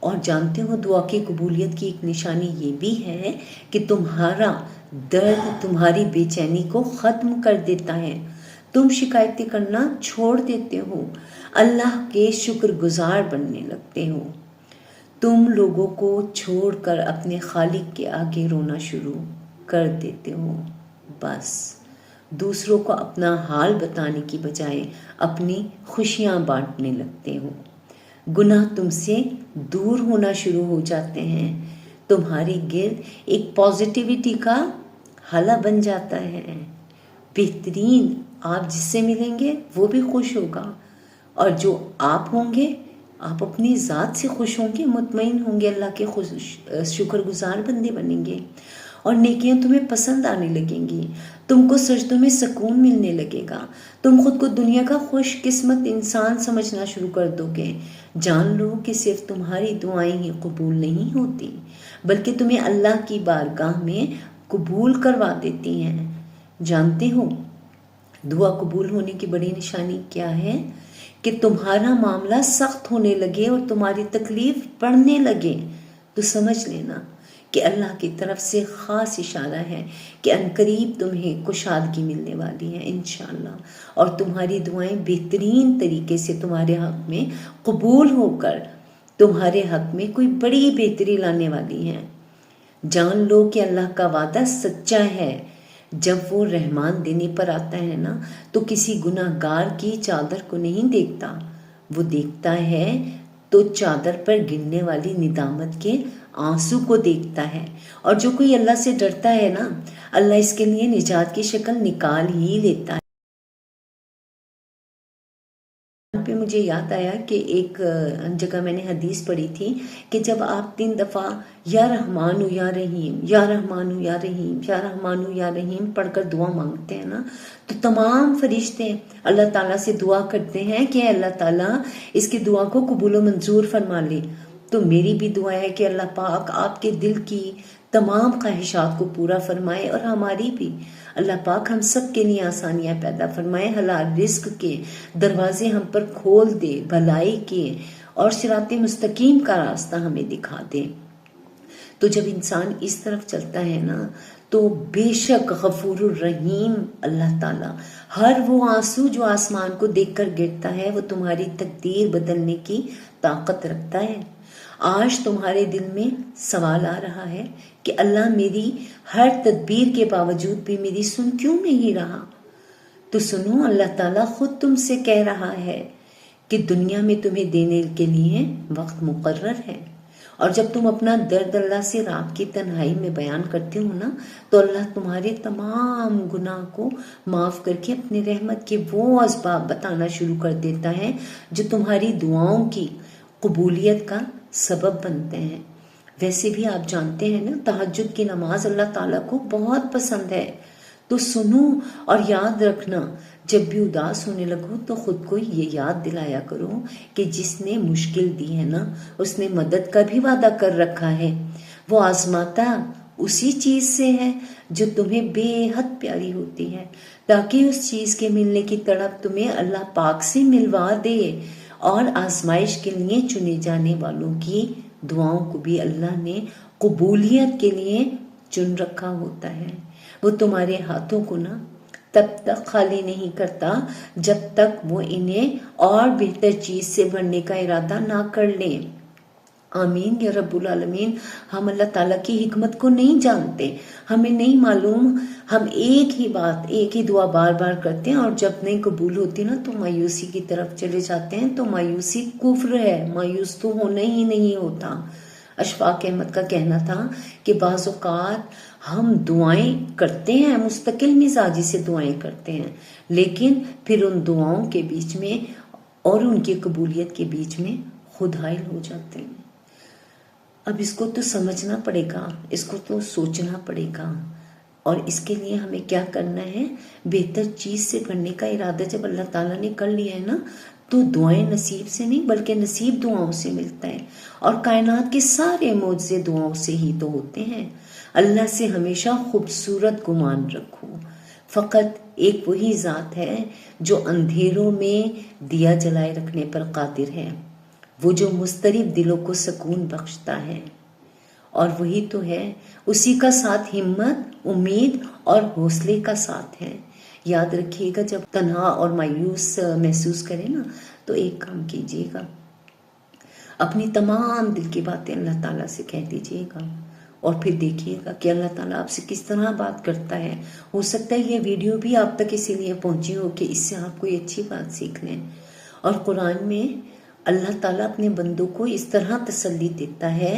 اور جانتے ہو دعا کی قبولیت کی ایک نشانی یہ بھی ہے کہ تمہارا درد تمہاری بے چینی کو ختم کر دیتا ہے، تم شکایتیں کرنا چھوڑ دیتے ہو، اللہ کے شکر گزار بننے لگتے ہو، تم لوگوں کو چھوڑ کر اپنے خالق کے آگے رونا شروع کر دیتے ہو، بس دوسروں کو اپنا حال بتانے کی بجائے اپنی خوشیاں بانٹنے لگتے ہو، گناہ تم سے دور ہونا شروع ہو جاتے ہیں، تمہارے گرد ایک پازیٹیوٹی کا حالہ بن جاتا ہے، بہترین آپ جس سے ملیں گے وہ بھی خوش ہوگا، اور جو آپ ہوں گے آپ اپنی ذات سے خوش ہوں گے، مطمئن ہوں گے، اللہ کے شکر گزار بندے بنیں گے، اور نیکیاں تمہیں پسند آنے لگیں گی، تم کو سجدوں میں سکون ملنے لگے گا، تم خود کو دنیا کا خوش قسمت انسان سمجھنا شروع کر دو گے۔ جان لو کہ صرف تمہاری دعائیں ہی قبول نہیں ہوتی بلکہ تمہیں اللہ کی بارگاہ میں قبول کروا دیتی ہیں۔ جانتے ہو دعا قبول ہونے کی بڑی نشانی کیا ہے؟ کہ تمہارا معاملہ سخت ہونے لگے اور تمہاری تکلیف بڑھنے لگے تو سمجھ لینا کہ اللہ کی طرف سے خاص اشارہ ہے کہ عنقریب تمہیں کشادگی ملنے والی ہے انشاءاللہ، اور تمہاری دعائیں بہترین طریقے سے تمہارے حق میں قبول ہو کر تمہارے حق میں کوئی بڑی بہتری لانے والی ہیں۔ جان لو کہ اللہ کا وعدہ سچا ہے، جب وہ رحمان دینے پر آتا ہے نا تو کسی گناہ گار کی چادر کو نہیں دیکھتا، وہ دیکھتا ہے تو چادر پر گرنے والی ندامت کے آنسو کو دیکھتا ہے، اور جو کوئی اللہ سے ڈرتا ہے نا اللہ اس کے لیے نجات کی شکل نکال ہی لیتا ہے۔ پہ مجھے یاد آیا کہ ایک جگہ میں نے حدیث پڑھی تھی کہ جب آپ 3 دفعہ یا رحمان یا رحیم یا رحمان یا رحیم یا رحمان یا رحیم پڑھ کر دعا مانگتے ہیں نا تو تمام فرشتے اللہ تعالیٰ سے دعا کرتے ہیں کہ اللہ تعالیٰ اس کی دعا کو قبول و منظور فرما لے۔ تو میری بھی دعا ہے کہ اللہ پاک آپ کے دل کی تمام خواہشات کو پورا فرمائے، اور ہماری بھی اللہ پاک ہم سب کے لیے آسانیاں پیدا فرمائے، حلال رزق کے دروازے ہم پر کھول دے، بھلائی کے اور صراط مستقیم کا راستہ ہمیں دکھا دے۔ تو جب انسان اس طرف چلتا ہے نا تو بے شک غفور الرحیم اللہ تعالیٰ ہر وہ آنسو جو آسمان کو دیکھ کر گرتا ہے وہ تمہاری تقدیر بدلنے کی طاقت رکھتا ہے۔ آج تمہارے دل میں سوال آ رہا ہے کہ اللہ میری ہر تدبیر کے باوجود بھی میری سن کیوں نہیں رہا؟ تو سنو، اللہ تعالیٰ خود تم سے کہہ رہا ہے کہ دنیا میں تمہیں دینے کے لیے وقت مقرر ہے، اور جب تم اپنا درد اللہ سے رات کی تنہائی میں بیان کرتے ہو نا تو اللہ تمہارے تمام گناہ کو معاف کر کے اپنے رحمت کے وہ اسباب بتانا شروع کر دیتا ہے جو تمہاری دعاؤں کی قبولیت کا سبب بنتے ہیں۔ ویسے بھی آپ جانتے ہیں نا تہجد کی نماز اللہ تعالیٰ کو بہت پسند ہے، تو سنو اور یاد رکھنا، جب بھی اداس ہونے لگو تو خود کو یہ یاد دلایا کرو کہ جس نے مشکل دی ہے نا اس نے مدد کا بھی وعدہ کر رکھا ہے، وہ آزماتا اسی چیز سے ہے جو تمہیں بے حد پیاری ہوتی ہے، تاکہ اس چیز کے ملنے کی تڑپ تمہیں اللہ پاک سے ملوا دے، اور آزمائش کے لیے چنے جانے والوں کی دعاؤں کو بھی اللہ نے قبولیت کے لیے چن رکھا ہوتا ہے۔ وہ تمہارے ہاتھوں کو نا تب تک خالی نہیں کرتا جب تک وہ انہیں اور بہتر چیز سے بھرنے کا ارادہ نہ کر لیں۔ آمین یا رب العالمین۔ ہم اللہ تعالیٰ کی حکمت کو نہیں جانتے، ہمیں نہیں معلوم، ہم ایک ہی بات ایک ہی دعا بار بار کرتے ہیں، اور جب نہیں قبول ہوتی نا تو مایوسی کی طرف چلے جاتے ہیں۔ تو مایوسی کفر ہے، مایوس تو ہونا ہی نہیں ہوتا۔ اشفاق احمد کا کہنا تھا کہ بعض اوقات ہم دعائیں کرتے ہیں، مستقل مزاجی سے دعائیں کرتے ہیں، لیکن پھر ان دعاؤں کے بیچ میں اور ان کی قبولیت کے بیچ میں خود حائل ہو جاتے ہیں۔ اب اس کو تو سمجھنا پڑے گا، اس کو تو سوچنا پڑے گا، اور اس کے لیے ہمیں کیا کرنا ہے؟ بہتر چیز سے بھرنے کا ارادہ جب اللہ تعالیٰ نے کر لیا ہے نا تو دعائیں نصیب سے نہیں بلکہ نصیب دعاؤں سے ملتا ہے، اور کائنات کے سارے معجزے دعاؤں سے ہی تو ہوتے ہیں۔ اللہ سے ہمیشہ خوبصورت گمان رکھو، فقط ایک وہی ذات ہے جو اندھیروں میں دیا جلائے رکھنے پر قادر ہے، وہ جو مضطرب دلوں کو سکون بخشتا ہے، اور وہی تو ہے، اسی کا ساتھ ہمت، امید اور حوصلے کا ساتھ ہے۔ یاد رکھیے گا جب تنہا اور مایوس محسوس کرے نا تو ایک کام کیجیے گا، اپنی تمام دل کی باتیں اللہ تعالیٰ سے کہہ دیجیے گا، اور پھر دیکھیے گا کہ اللہ تعالیٰ آپ سے کس طرح بات کرتا ہے۔ ہو سکتا ہے یہ ویڈیو بھی آپ تک اسی لیے پہنچی ہو کہ اس سے آپ کوئی اچھی بات سیکھ لیں۔ اور قرآن میں اللہ تعالیٰ اپنے بندوں کو اس طرح تسلی دیتا ہے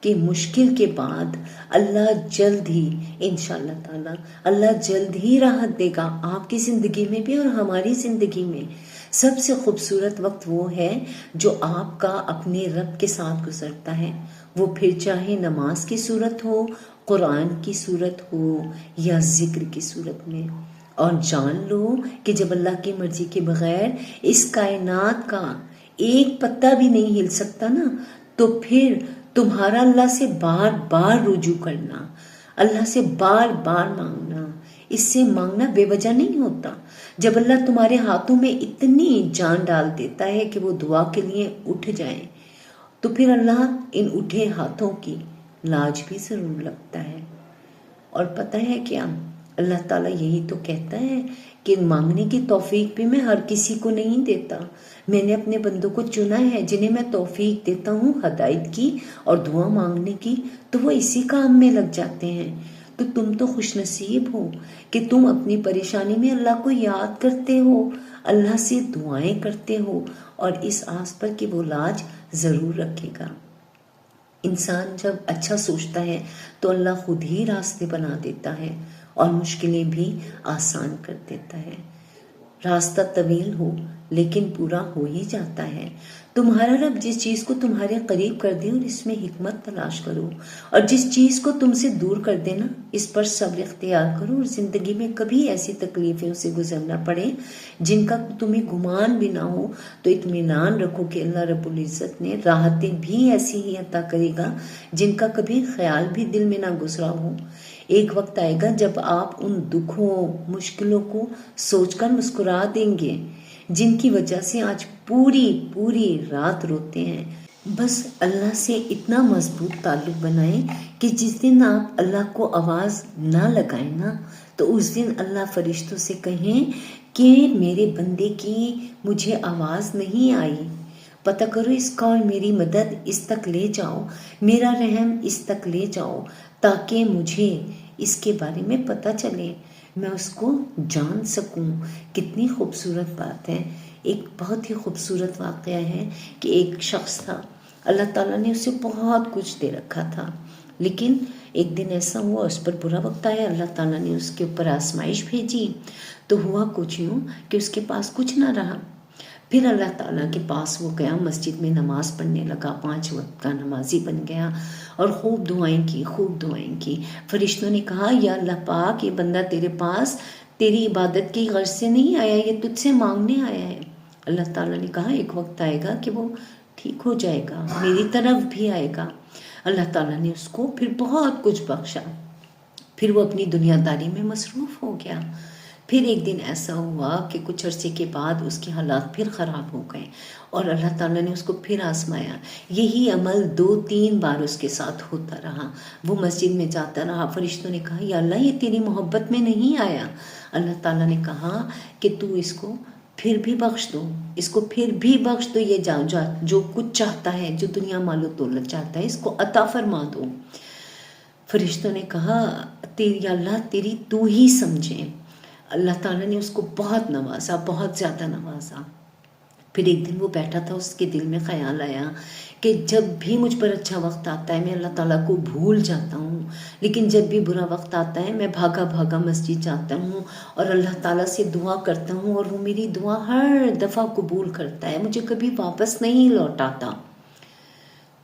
کہ مشکل کے بعد اللہ جلد ہی انشاءاللہ تعالیٰ اللہ جلد ہی راحت دے گا آپ کی زندگی میں بھی اور ہماری زندگی میں۔ سب سے خوبصورت وقت وہ ہے جو آپ کا اپنے رب کے ساتھ گزرتا ہے، وہ پھر چاہے نماز کی صورت ہو، قرآن کی صورت ہو یا ذکر کی صورت میں۔ اور جان لو کہ جب اللہ کی مرضی کے بغیر اس کائنات کا ایک پتا بھی نہیں ہل سکتا نا، تو پھر تمہارا اللہ سے بار بار رجوع کرنا، اللہ سے بار بار مانگنا، اس سے مانگنا بے وجہ نہیں ہوتا۔ جب اللہ تمہارے ہاتھوں میں اتنی جان ڈال دیتا ہے کہ وہ دعا کے لیے اٹھ جائیں، تو پھر اللہ ان اٹھے ہاتھوں کی لاج بھی ضرور لگتا ہے۔ اور پتہ ہے کیا، اللہ تعالیٰ یہی تو کہتا ہے کہ مانگنے کی توفیق بھی میں ہر کسی کو نہیں دیتا، میں نے اپنے بندوں کو چنا ہے جنہیں میں توفیق دیتا ہوں ہدایت کی اور دعا مانگنے کی، تو وہ اسی کام میں لگ جاتے ہیں۔ تو تم تو خوش نصیب ہو کہ تم اپنی پریشانی میں اللہ کو یاد کرتے ہو، اللہ سے دعائیں کرتے ہو، اور اس آس پر کہ وہ لاج ضرور رکھے گا۔ انسان جب اچھا سوچتا ہے تو اللہ خود ہی راستے بنا دیتا ہے اور مشکلیں بھی آسان کر دیتا ہے۔ راستہ طویل ہو لیکن پورا ہو ہی جاتا ہے۔ تمہارا رب جس چیز کو تمہارے قریب کر دے اور اس میں حکمت تلاش کرو، اور جس چیز کو تم سے دور کر دینا اس پر صبر اختیار کرو، اور زندگی میں کبھی ایسی تکلیفوں سے گزرنا پڑے جن کا تمہیں گمان بھی نہ ہو تو اطمینان رکھو کہ اللہ رب العزت نے راحتیں بھی ایسی ہی عطا کرے گا جن کا کبھی خیال بھی دل میں نہ گزرا ہو۔ ایک وقت آئے گا جب آپ ان دکھوں مشکلوں کو سوچ کر مسکرا دیں گے جن کی وجہ سے آج پوری رات روتے ہیں۔ بس اللہ سے اتنا مضبوط تعلق بنائیں کہ جس دن آپ اللہ کو آواز نہ لگائیں نا، تو اس دن اللہ فرشتوں سے کہیں کہ میرے بندے کی مجھے آواز نہیں آئی، پتہ کرو اس کا اور میری مدد اس تک لے جاؤ، میرا رحم اس تک لے جاؤ، تاکہ مجھے اس کے بارے میں پتہ چلے، میں اس کو جان سکوں۔ کتنی خوبصورت بات ہے۔ ایک بہت ہی خوبصورت واقعہ ہے کہ ایک شخص تھا، اللہ تعالیٰ نے اسے بہت کچھ دے رکھا تھا، لیکن ایک دن ایسا ہوا اس پر برا وقت آیا، اللہ تعالیٰ نے اس کے اوپر آزمائش بھیجی، تو ہوا کچھ یوں کہ اس کے پاس کچھ نہ رہا۔ پھر اللہ تعالیٰ کے پاس وہ گیا، مسجد میں نماز پڑھنے لگا، 5 وقت کا نمازی بن گیا اور خوب دعائیں کی۔ فرشتوں نے کہا یا اللہ پاک، یہ بندہ تیرے پاس تیری عبادت کی غرض سے نہیں آیا، یہ تجھ سے مانگنے آیا ہے۔ اللہ تعالیٰ نے کہا ایک وقت آئے گا کہ وہ ٹھیک ہو جائے گا، میری طرف بھی آئے گا۔ اللہ تعالیٰ نے اس کو پھر بہت کچھ بخشا، پھر وہ اپنی دنیا داری میں مصروف ہو گیا۔ پھر ایک دن ایسا ہوا کہ کچھ عرصے کے بعد اس کے حالات پھر خراب ہو گئے اور اللہ تعالیٰ نے اس کو پھر آزمایا۔ یہی عمل 2-3 بار اس کے ساتھ ہوتا رہا۔ وہ مسجد میں جاتا رہا، فرشتوں نے کہا یا اللہ یہ تیری محبت میں نہیں آیا۔ اللہ تعالیٰ نے کہا کہ تو اس کو پھر بھی بخش دو، اس کو پھر بھی بخش دو، یہ جو کچھ چاہتا ہے، جو دنیا مال و دولت چاہتا ہے، اس کو عطا فرما دو۔ فرشتوں نے کہا یا اللہ تیری تو ہی سمجھے۔ اللہ تعالیٰ نے اس کو بہت نوازا، بہت زیادہ نوازا۔ پھر ایک دن وہ بیٹھا تھا، اس کے دل میں خیال آیا کہ جب بھی مجھ پر اچھا وقت آتا ہے میں اللہ تعالیٰ کو بھول جاتا ہوں، لیکن جب بھی برا وقت آتا ہے میں بھاگا مسجد جاتا ہوں اور اللہ تعالیٰ سے دعا کرتا ہوں، اور وہ میری دعا ہر دفعہ قبول کرتا ہے، مجھے کبھی واپس نہیں لوٹاتا۔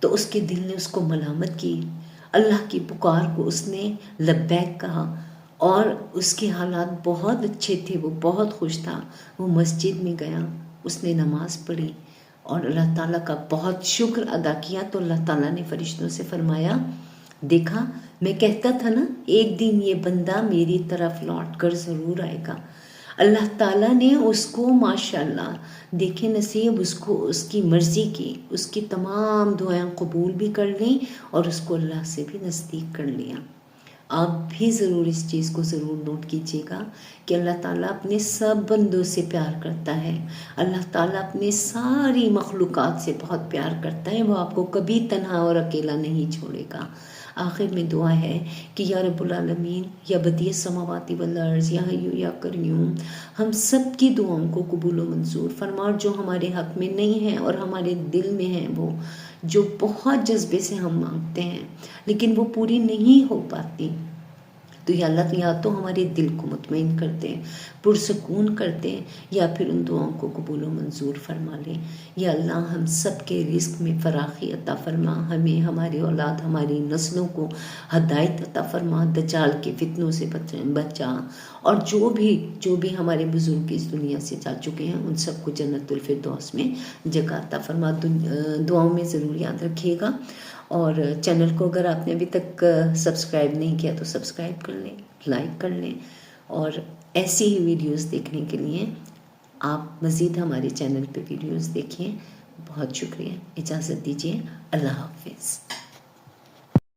تو اس کے دل نے اس کو ملامت کی، اللہ کی پکار کو اس نے لبیک کہا، اور اس کے حالات بہت اچھے تھے، وہ بہت خوش تھا۔ وہ مسجد میں گیا، اس نے نماز پڑھی اور اللہ تعالیٰ کا بہت شکر ادا کیا۔ تو اللہ تعالیٰ نے فرشتوں سے فرمایا دیکھا میں کہتا تھا نا ایک دن یہ بندہ میری طرف لوٹ کر ضرور آئے گا۔ اللہ تعالیٰ نے اس کو ماشاءاللہ دیکھیں نصیب اس کو اس کی مرضی کی، اس کی تمام دعائیں قبول بھی کر لیں اور اس کو اللہ سے بھی نزدیک کر لیا۔ آپ بھی ضرور اس چیز کو ضرور نوٹ کیجیے گا کہ اللہ تعالیٰ اپنے سب بندوں سے پیار کرتا ہے، اللہ تعالیٰ اپنے ساری مخلوقات سے بہت پیار کرتا ہے، وہ آپ کو کبھی تنہا اور اکیلا نہیں چھوڑے گا۔ آخر میں دعا ہے کہ یا رب العالمین، یا بدیع السماوات والارض، یا حیو یا قیوم، ہم سب کی دعاؤں کو قبول و منظور فرما، اور جو ہمارے حق میں نہیں ہیں اور ہمارے دل میں ہیں، وہ جو بہت جذبے سے ہم مانگتے ہیں لیکن وہ پوری نہیں ہو پاتی، تو یا اللہ یا تو ہمارے دل کو مطمئن کر دیں، پرسکون کر دیں، یا پھر ان دعاؤں کو قبول و منظور فرما لیں۔ یا اللہ ہم سب کے رزق میں فراخی عطا فرما، ہمیں، ہماری اولاد، ہماری نسلوں کو ہدایت عطا فرما، دجال کے فتنوں سے بچا، اور جو بھی ہمارے بزرگ اس دنیا سے جا چکے ہیں ان سب کو جنت الفردوس میں جگہ عطا فرما۔ دعاؤں میں ضرور یاد رکھیے گا، اور چینل کو اگر آپ نے ابھی تک سبسکرائب نہیں کیا تو سبسکرائب کر لیں، لائک کر لیں، اور ایسی ہی ویڈیوز دیکھنے کے لیے آپ مزید ہمارے چینل پہ ویڈیوز دیکھیں۔ بہت شکریہ، اجازت دیجیے، اللہ حافظ۔